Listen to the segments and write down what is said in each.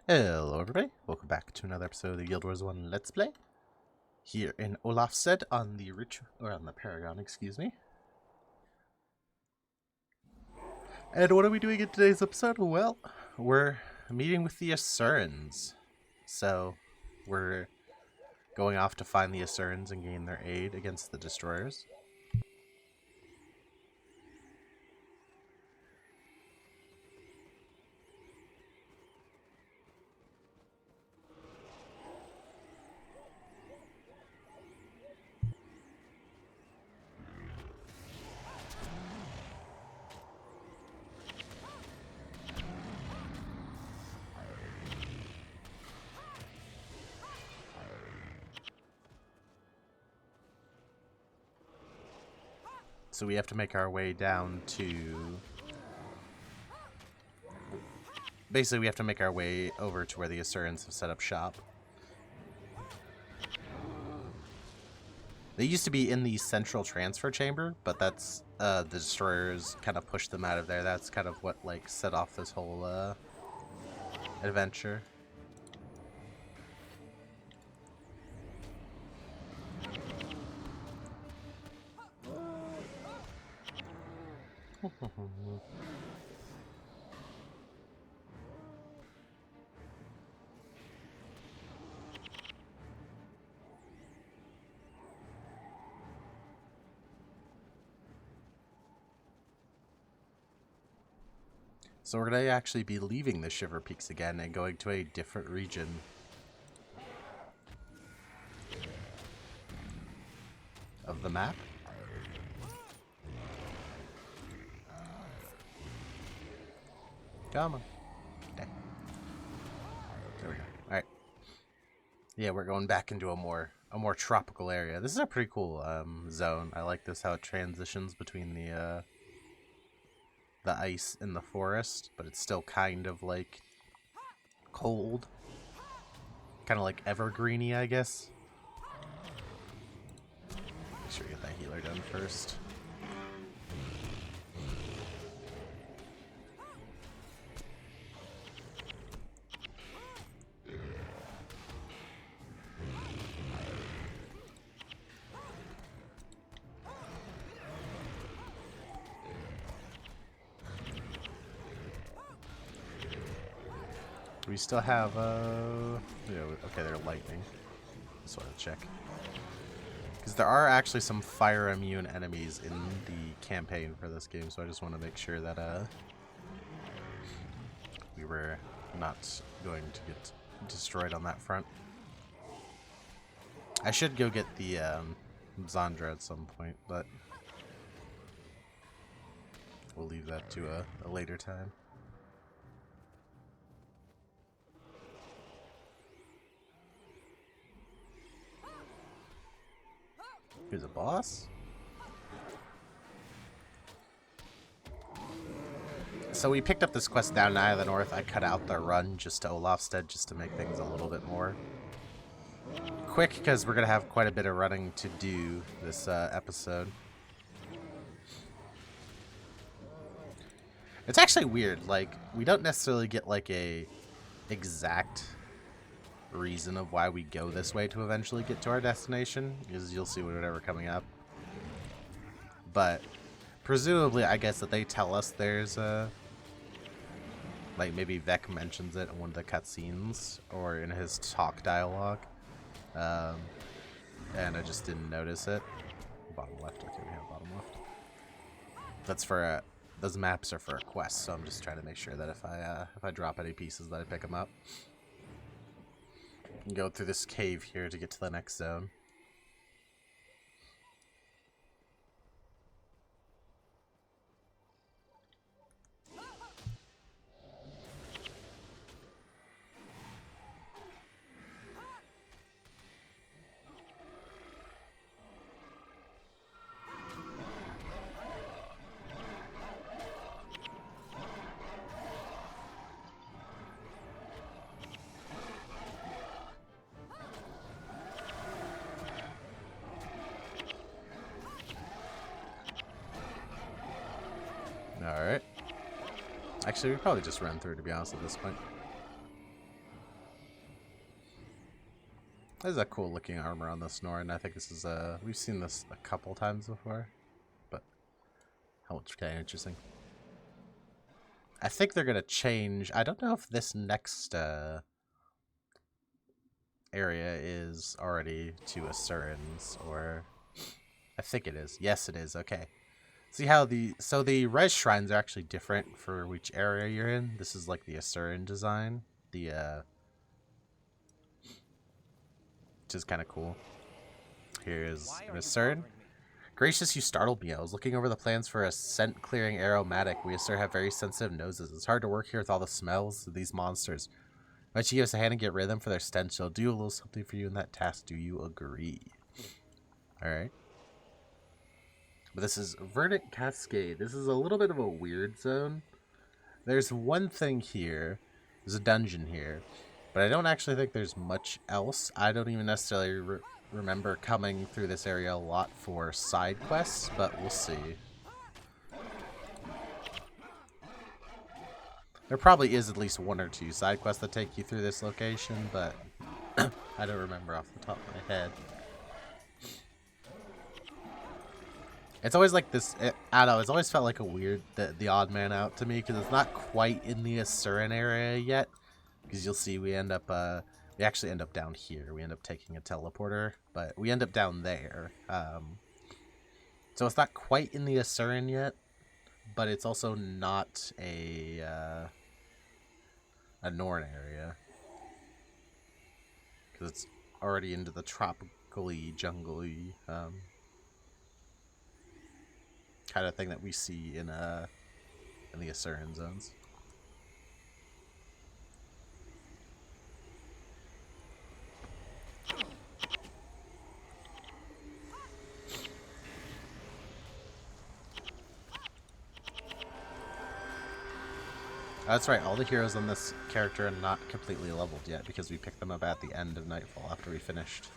Hello everybody, welcome back to another episode of the Guild Wars 1 Let's Play. Here in Olafstead on the Paragon, excuse me. And what are we doing in today's episode? Well, we're meeting with the Asurans. So, we're going off to find the Asurans and gain their aid against the Destroyers. So we have to make our way down to... Basically, we have to make our way over to where the Asurans have set up shop. They used to be in the central transfer chamber, but that's, the Destroyers kind of pushed them out of there. That's kind of what, like, set off this whole, adventure. So we're going to actually be leaving the Shiver Peaks again and going to a different region. Of the map. Come on. Okay. There we go. Alright. Yeah, we're going back into a more tropical area. This is a pretty cool zone. I like this, how it transitions between the ice and the forest, but it's still kind of like cold. Kind of like evergreeny, I guess. Make sure we get that healer done first. We still have, yeah, okay, they're lightning. Just want to check. Because there are actually some fire immune enemies in the campaign for this game, so I just want to make sure that, we were not going to get destroyed on that front. I should go get the, Zandra at some point, but we'll leave that to a later time. Who's a boss? So we picked up this quest down in Eye of the North. I cut out the run just to Olafstead just to make things a little bit more quick, because we're going to have quite a bit of running to do this episode. It's actually weird. Like, we don't necessarily get like a exact reason of why we go this way to eventually get to our destination, because you'll see whatever coming up. But presumably, I guess that they tell us there's a, like, maybe Vec mentions it in one of the cutscenes or in his talk dialogue, and I just didn't notice it. Bottom left. Okay, we have bottom left. That's for those maps are for a quest, so I'm just trying to make sure that if I drop any pieces that I pick them up. And go through this cave here to get to the next zone. Alright. Actually, we probably just run through, to be honest, at this point. There's a cool looking armor on the Snorin. I think this is we've seen this a couple times before, but helmet's kind of interesting. I think they're gonna change. I don't know if this next area is already to Asurans, or I think it is. Yes, it is. Okay. See how the res shrines are actually different for which area you're in. This is like the Asuran design, which is kind of cool. Here's an Asuran. Gracious, you startled me. I was looking over the plans for a scent-clearing aromatic. We Asur have very sensitive noses. It's hard to work here with all the smells of these monsters. Why don't you give us a hand and get rid of them for their stench? I'll do a little something for you in that task. Do you agree? Alright. But this is Verdant Cascade. This is a little bit of a weird zone. There's one thing here. There's a dungeon here. But I don't actually think there's much else. I don't even necessarily remember coming through this area a lot for side quests, but we'll see. There probably is at least one or two side quests that take you through this location, but I don't remember off the top of my head. It's always like this, I don't know, it's always felt like a weird, the odd man out to me, because it's not quite in the Asuran area yet. Because you'll see we end up, we actually end up down here. We end up taking a teleporter, but we end up down there. So it's not quite in the Asuran yet, but it's also not a Norn area. Because it's already into the tropically, jungly, kind of thing that we see in the Asuran zones. That's right, all the heroes on this character are not completely leveled yet because we picked them up at the end of Nightfall after we finished.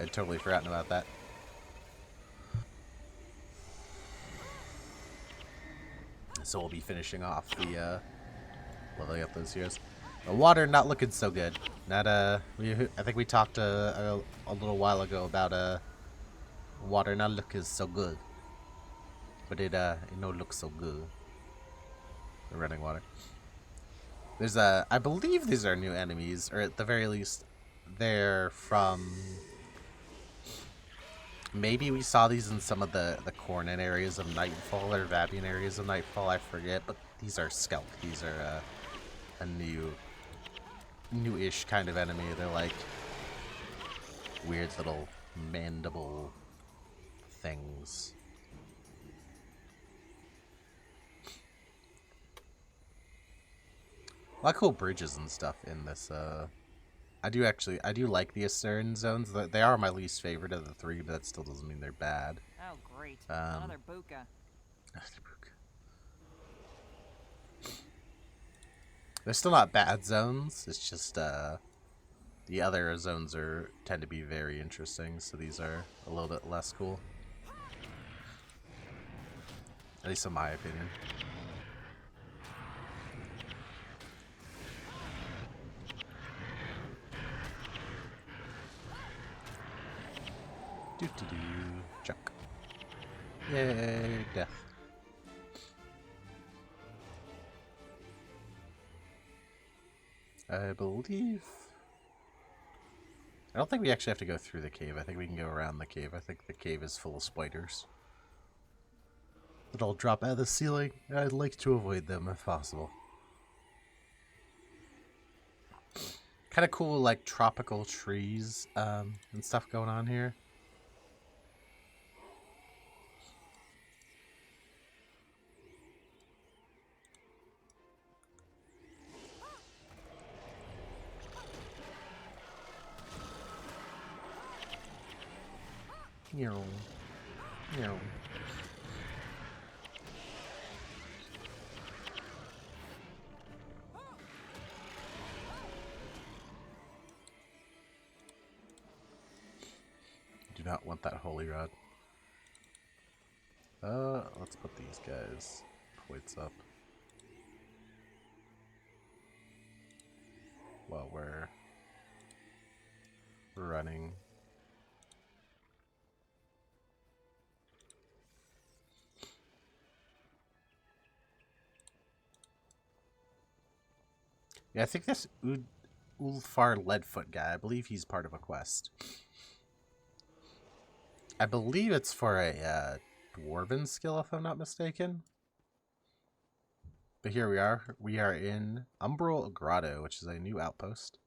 I'd totally forgotten about that. So we'll be finishing off the leveling up those heroes. The water not looking so good. Not I think we talked a little while ago about water not looking so good, but it don't look so good. The running water. There's I believe these are new enemies, or at the very least, they're from. Maybe we saw these in some of the Cornin areas of Nightfall or Vabian areas of Nightfall. I forget, but these are Skelk. These are a new-ish kind of enemy. They're like weird little mandible things. A lot of cool bridges and stuff in this. I do like the Asuran zones. They are my least favorite of the three, but that still doesn't mean they're bad. Oh, great. Another Buka. They're still not bad zones. It's just the other zones tend to be very interesting, so these are a little bit less cool. At least in my opinion. Do-do-do. Chuck. Yay, death. I believe... I don't think we actually have to go through the cave. I think we can go around the cave. I think the cave is full of spiders that all drop out of the ceiling. I'd like to avoid them if possible. Kind of cool, like, tropical trees and stuff going on here. Meow. Meow. Do not want that holy rod. Let's put these guys points up while we're running. Yeah, I think this Ulfar Leadfoot guy, I believe he's part of a quest. I believe it's for a dwarven skill, if I'm not mistaken. But here we are. We are in Umbral Grotto, which is a new outpost.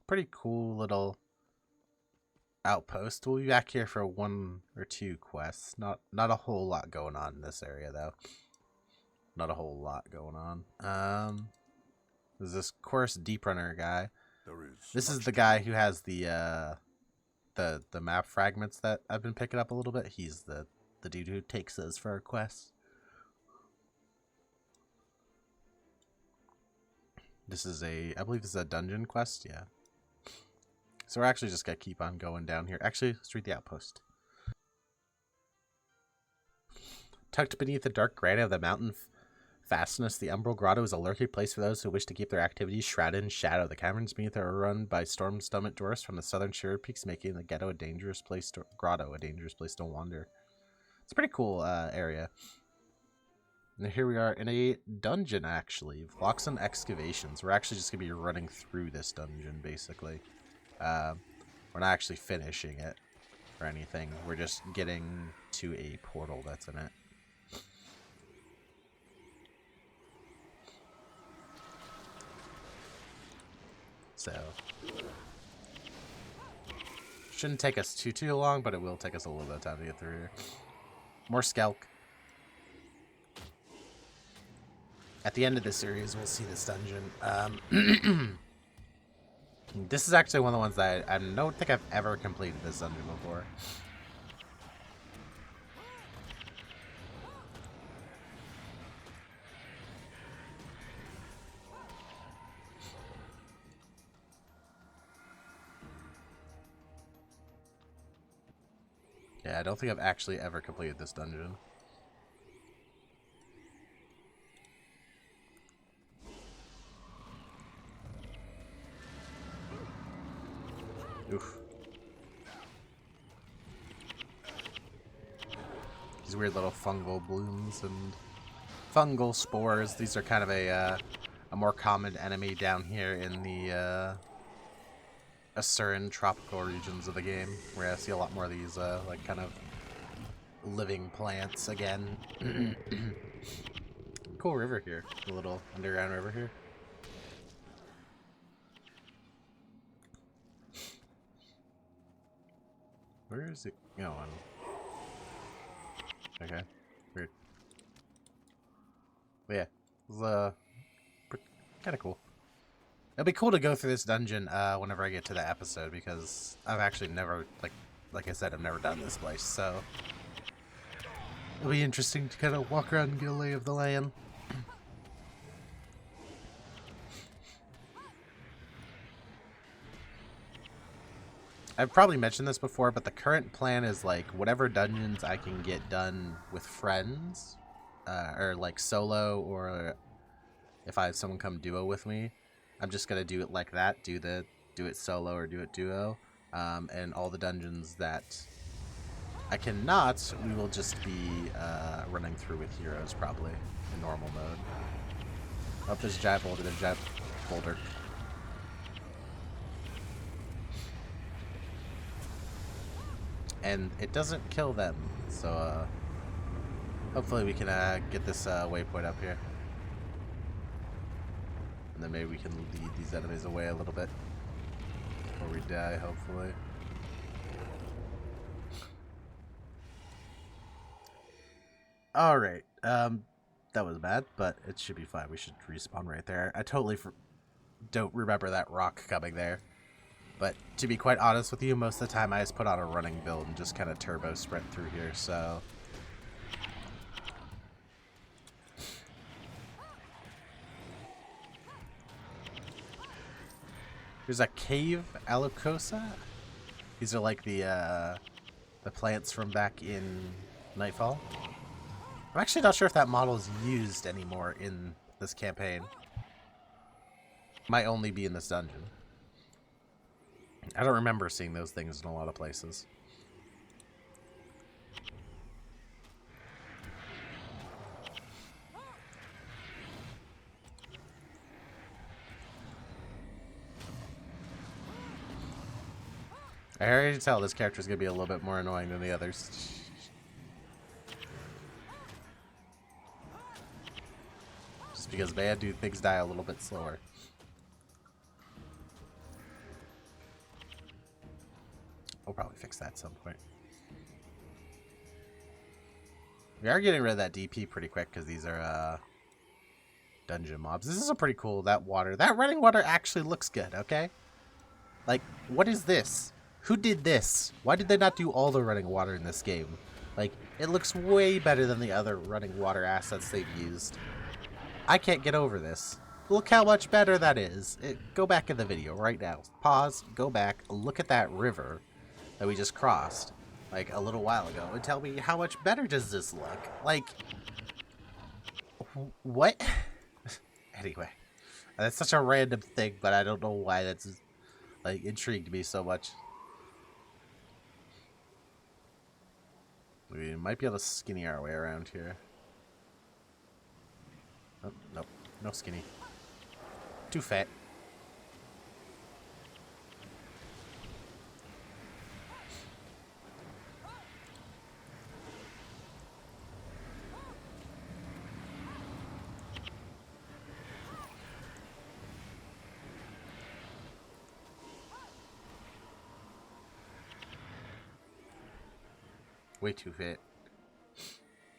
Pretty cool little outpost. We'll be back here for 1 or 2 quests. Not a whole lot going on in this area, though. Not a whole lot going on. There's this course deep runner guy. This is the guy who has the map fragments that I've been picking up a little bit. He's the dude who takes those for our quests. This is I believe this is a dungeon quest, yeah. So we're actually just gonna keep on going down here. Actually, let's read the outpost. Tucked beneath the dark granite of the mountain fastness, the Umbral Grotto is a lurking place for those who wish to keep their activities shrouded in shadow. The caverns beneath are run by storm-stomached dwarfs from the southern sheer peaks, making the grotto a dangerous place to wander. It's a pretty cool area. And here we are in a dungeon, actually. Vloxen Excavations. We're actually just going to be running through this dungeon, basically. We're not actually finishing it or anything. We're just getting to a portal that's in it. So, shouldn't take us too long, but it will take us a little bit of time to get through here. More Skelk. At the end of this series, we'll see this dungeon. This is actually one of the ones that I don't think I've ever completed this dungeon before. Yeah, I don't think I've actually ever completed this dungeon. Oof. These weird little fungal blooms and fungal spores. These are kind of a more common enemy down here in the Asuran tropical regions of the game, where I see a lot more of these like kind of living plants again. Cool river here, a little underground river here. Where is it going? Okay, weird. But yeah, it was kind of cool. It'll be cool to go through this dungeon whenever I get to the episode, because I've actually never, like I said, I've never done this place, so it'll be interesting to kind of walk around and get a lay of the land. I've probably mentioned this before, but the current plan is like whatever dungeons I can get done with friends, or like solo, or if I have someone come duo with me, I'm just gonna do it like that. Do it solo or do it duo, and all the dungeons that I cannot, we will just be running through with heroes probably in normal mode. Oh, there's a giant boulder. There's a giant boulder. And it doesn't kill them, so hopefully we can get this waypoint up here. And then maybe we can lead these enemies away a little bit before we die, hopefully. Alright, that was bad, but it should be fine. We should respawn right there. I totally don't remember that rock coming there. But to be quite honest with you, most of the time I just put on a running build and just kind of turbo sprint through here, so... There's a cave Alucosa. These are like the plants from back in Nightfall. I'm actually not sure if that model is used anymore in this campaign. Might only be in this dungeon. I don't remember seeing those things in a lot of places. I already tell this character's gonna be a little bit more annoying than the others. Just because bad dude things die a little bit slower. We'll probably fix that at some point. We are getting rid of that DP pretty quick because these are dungeon mobs. This is a pretty cool, that running water actually looks good, okay? Like, what is this? Who did this? Why did they not do all the running water in this game? Like, it looks way better than the other running water assets they've used. I can't get over this. Look how much better that is. Go back in the video right now. Pause, go back, look at that river that we just crossed, like, a little while ago, and tell me how much better does this look? Like, what? Anyway, that's such a random thing, but I don't know why that's, like, intrigued me so much. We might be able to skinny our way around here. Oh, nope. No skinny. Too fat. Way too fit.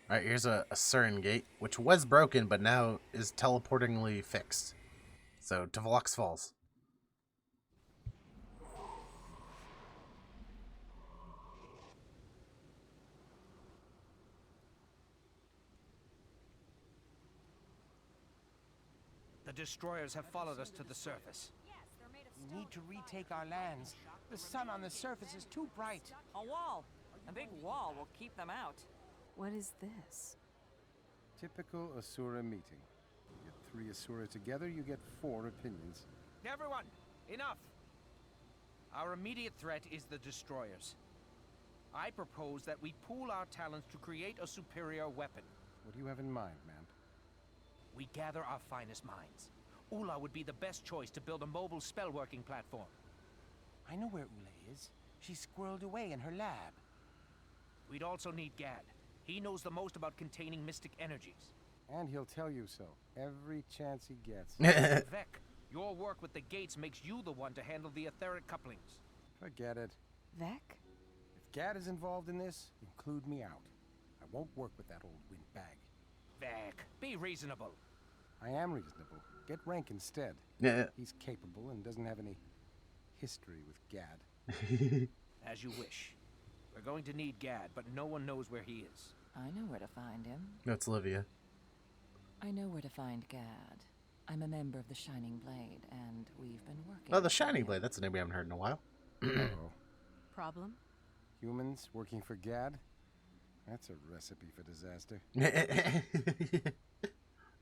Alright, here's a Cern gate, which was broken, but now is teleportingly fixed. So, to Velox Falls. The destroyers have followed us to the surface. We need to retake our lands. The sun on the surface is too bright. A wall. A big wall will keep them out. What is this? Typical Asura meeting. You get 3 Asura together, you get 4 opinions. Everyone, enough! Our immediate threat is the destroyers. I propose that we pool our talents to create a superior weapon. What do you have in mind, ma'am? We gather our finest minds. Ula would be the best choice to build a mobile spellworking platform. I know where Ula is. She's squirreled away in her lab. We'd also need Gad. He knows the most about containing mystic energies. And he'll tell you so, every chance he gets. Vec, your work with the gates makes you the one to handle the etheric couplings. Forget it. Vec? If Gad is involved in this, include me out. I won't work with that old windbag. Vec, be reasonable. I am reasonable. Get Rank instead. Yeah. He's capable and doesn't have any history with Gad. As you wish. We're going to need Gad, but no one knows where he is. I know where to find him. No, it's Livia. I know where to find Gad. I'm a member of the Shining Blade, and we've been working. Oh, the Shining Blade. That's a name we haven't heard in a while. Uh-oh. Problem? Humans working for Gad? That's a recipe for disaster.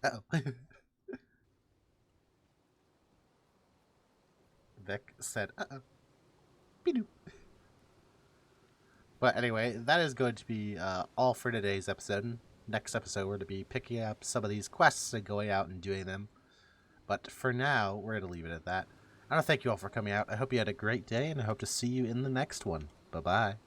Uh-oh. Vic said, uh-oh. Be-doo. But anyway, that is going to be all for today's episode. Next episode, we're going to be picking up some of these quests and going out and doing them. But for now, we're going to leave it at that. I want to thank you all for coming out. I hope you had a great day, and I hope to see you in the next one. Bye-bye.